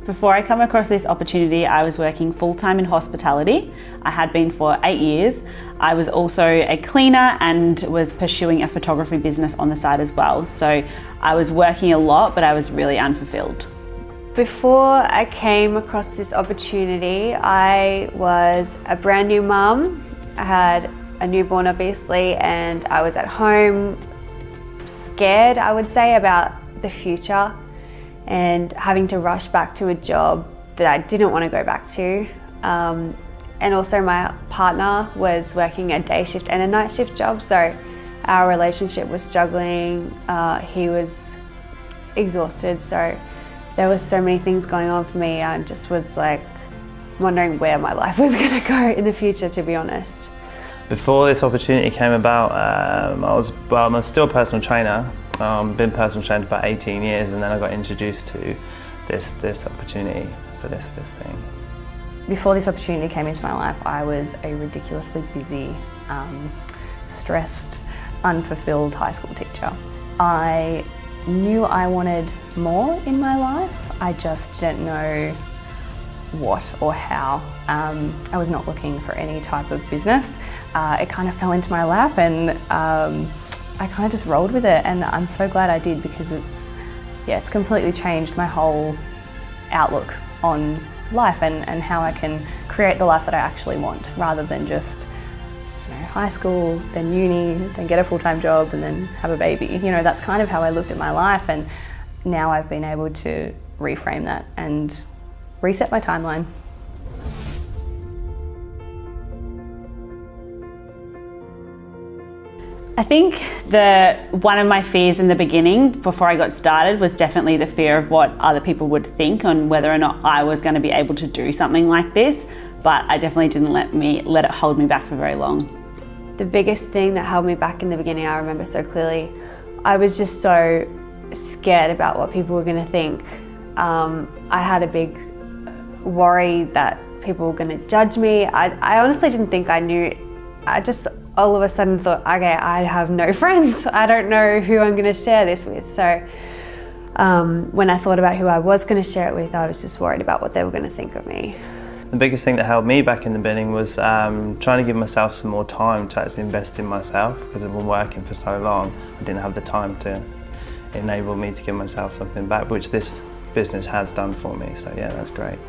Before I come across this opportunity, I was working full-time in hospitality. I had been for 8 years. I was also a cleaner and was pursuing a photography business on the side as well. So I was working a lot, but I was really unfulfilled. Before I came across this opportunity, I was a brand new mum. I had a newborn obviously, and I was at home scared, I would say, about the future and having to rush back to a job that I didn't want to go back to. And also my partner was working a day shift and a night shift job, so our relationship was struggling. He was exhausted, so there was so many things going on for me. I just was like wondering where my life was going to go in the future, to be honest. Before this opportunity came about, I'm still a personal trainer. Been personal trainer for about 18 years, and then I got introduced to this opportunity for this thing. Before this opportunity came into my life, I was a ridiculously busy, stressed, unfulfilled high school teacher. I knew I wanted more in my life. I just didn't know what or how. I was not looking for any type of business. It kind of fell into my lap, and I kind of just rolled with it, and I'm so glad I did, because it's completely changed my whole outlook on life and how I can create the life that I actually want, rather than just high school, then uni, then get a full-time job, and then have a baby. That's kind of how I looked at my life, and now I've been able to reframe that and reset my timeline. I think one of my fears in the beginning, before I got started, was definitely the fear of what other people would think on whether or not I was going to be able to do something like this, but I definitely didn't let it hold me back for very long. The biggest thing that held me back in the beginning, I remember so clearly, I was just so scared about what people were going to think. I had a big worry that people were going to judge me. I honestly didn't think I knew. I just all of a sudden thought, okay, I have no friends. I don't know who I'm going to share this with. So when I thought about who I was going to share it with, I was just worried about what they were going to think of me. The biggest thing that held me back in the beginning was trying to give myself some more time to actually invest in myself, because I've been working for so long. I didn't have the time to enable me to give myself something back, which this business has done for me. So yeah, that's great.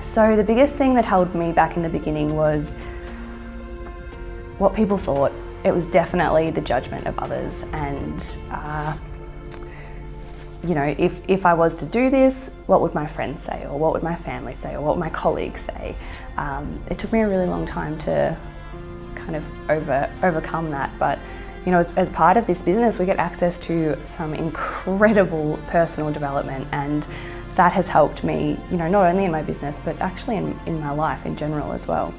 So the biggest thing that held me back in the beginning was what people thought. It was definitely the judgment of others, and if I was to do this, what would my friends say, or what would my family say, or what would my colleagues say? It took me a really long time to kind of overcome that, but as part of this business, we get access to some incredible personal development, and that has helped me, not only in my business, but actually in my life in general as well.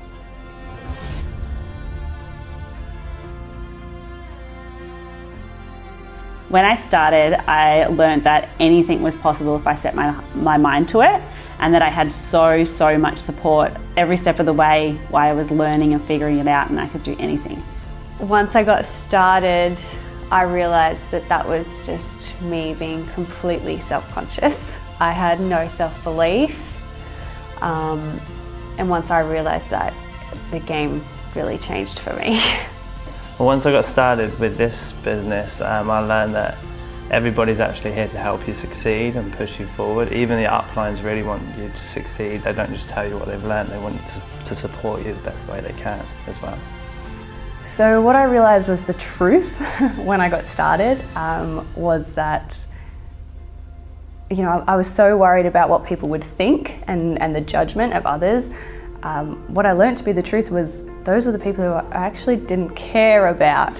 When I started, I learned that anything was possible if I set my mind to it, and that I had so much support every step of the way while I was learning and figuring it out, and I could do anything. Once I got started, I realised that was just me being completely self-conscious. I had no self-belief, and once I realised that, the game really changed for me. Well, once I got started with this business, I learned that everybody's actually here to help you succeed and push you forward. Even the uplines really want you to succeed. They don't just tell you what they've learned, they want you to support you the best way they can as well. So what I realised was the truth when I got started was that I was so worried about what people would think and the judgment of others. What I learned to be the truth was those are the people who I actually didn't care about.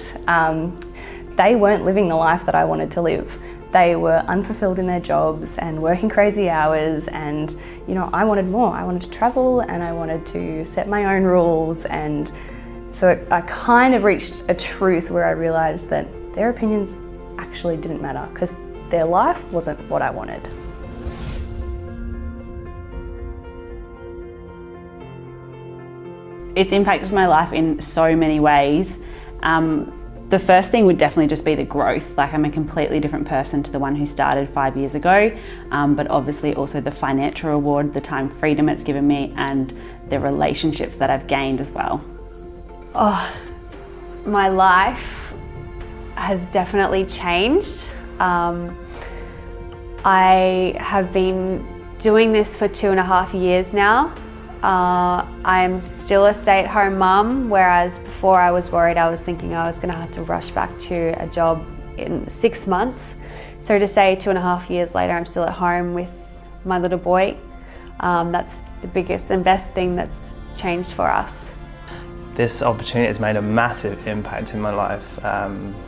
They weren't living the life that I wanted to live. They were unfulfilled in their jobs and working crazy hours, and I wanted more. I wanted to travel, and I wanted to set my own rules, and so I kind of reached a truth where I realised that their opinions actually didn't matter, because their life wasn't what I wanted. It's impacted my life in so many ways. The first thing would definitely just be the growth. Like, I'm a completely different person to the one who started 5 years ago, but obviously also the financial reward, the time freedom it's given me, and the relationships that I've gained as well. Oh, my life has definitely changed. I have been doing this for 2.5 years now. I'm still a stay-at-home mum, whereas before I was worried. I was thinking I was going to have to rush back to a job in 6 months. So to say 2.5 years later I'm still at home with my little boy, that's the biggest and best thing that's changed for us. This opportunity has made a massive impact in my life.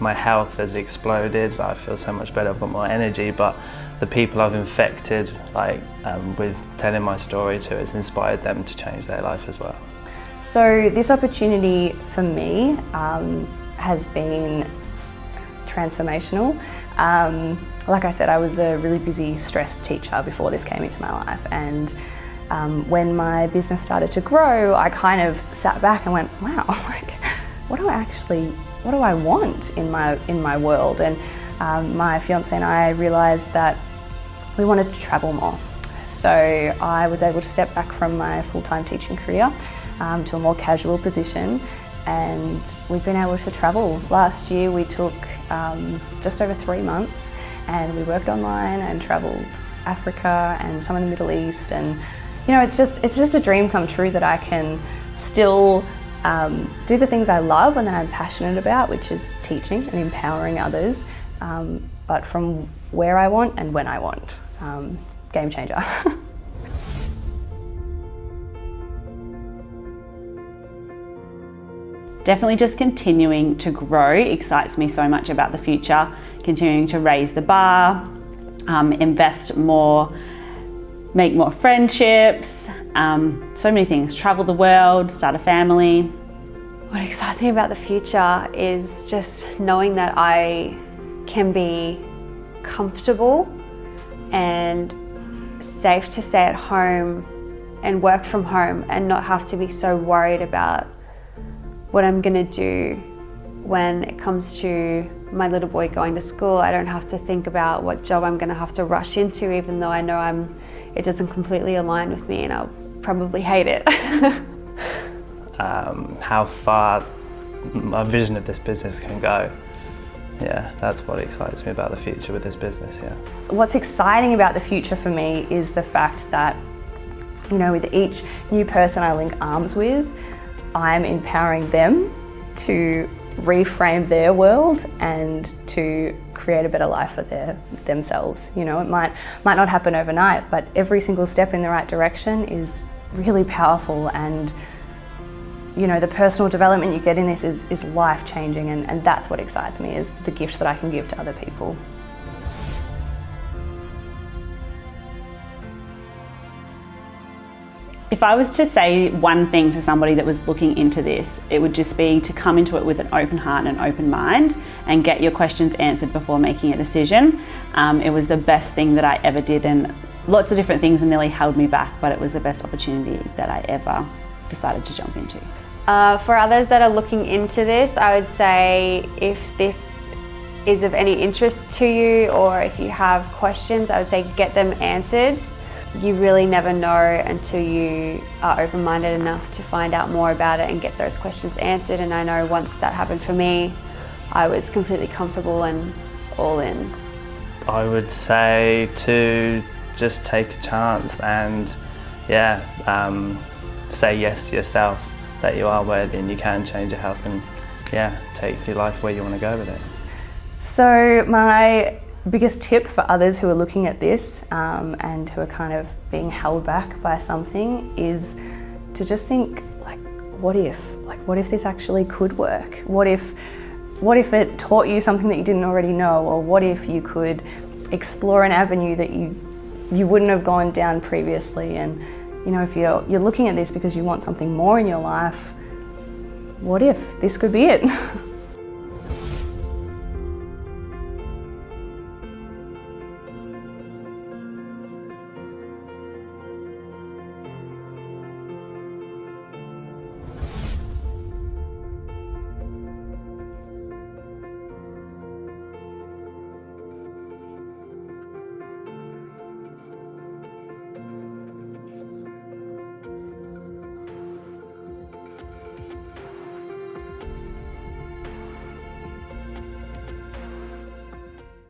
My health has exploded. I feel so much better. I've got more energy, but the people I've infected, with telling my story to, it's inspired them to change their life as well. So this opportunity for me has been transformational. Like I said, I was a really busy, stressed teacher before this came into my life, and when my business started to grow, I kind of sat back and went, wow, what do I want in my world? And my fiance and I realised that we wanted to travel more. So I was able to step back from my full-time teaching career to a more casual position, and we've been able to travel. Last year we took just over 3 months, and we worked online and travelled Africa and some in the Middle East, and it's just a dream come true that I can still do the things I love and that I'm passionate about, which is teaching and empowering others, but from where I want and when I want. Game changer. Definitely just continuing to grow excites me so much about the future, continuing to raise the bar, invest more, make more friendships, so many things, travel the world, start a family. What excites me about the future is just knowing that I can be comfortable and safe to stay at home and work from home and not have to be so worried about what I'm going to do when it comes to my little boy going to school. I don't have to think about what job I'm going to have to rush into, even though I know it doesn't completely align with me and I'll probably hate it. How far my vision of this business can go. Yeah, that's what excites me about the future with this business, yeah. What's exciting about the future for me is the fact that, with each new person I link arms with, I'm empowering them to reframe their world and to create a better life for themselves. It might not happen overnight, but every single step in the right direction is really powerful, and the personal development you get in this is life-changing, and that's what excites me, is the gift that I can give to other people. If I was to say one thing to somebody that was looking into this, it would just be to come into it with an open heart and an open mind and get your questions answered before making a decision. It was the best thing that I ever did, and lots of different things nearly held me back, but it was the best opportunity that I ever decided to jump into. For others that are looking into this, I would say if this is of any interest to you, or if you have questions, I would say get them answered. You really never know until you are open-minded enough to find out more about it and get those questions answered. And I know once that happened for me, I was completely comfortable and all in. I would say to just take a chance and say yes to yourself, that you are worthy and you can change your health, and take your life where you want to go with it. So my biggest tip for others who are looking at this and who are kind of being held back by something is to just think, what if this actually could work? What if it taught you something that you didn't already know? Or what if you could explore an avenue that you wouldn't have gone down previously? And if you're looking at this because you want something more in your life, what if this could be it?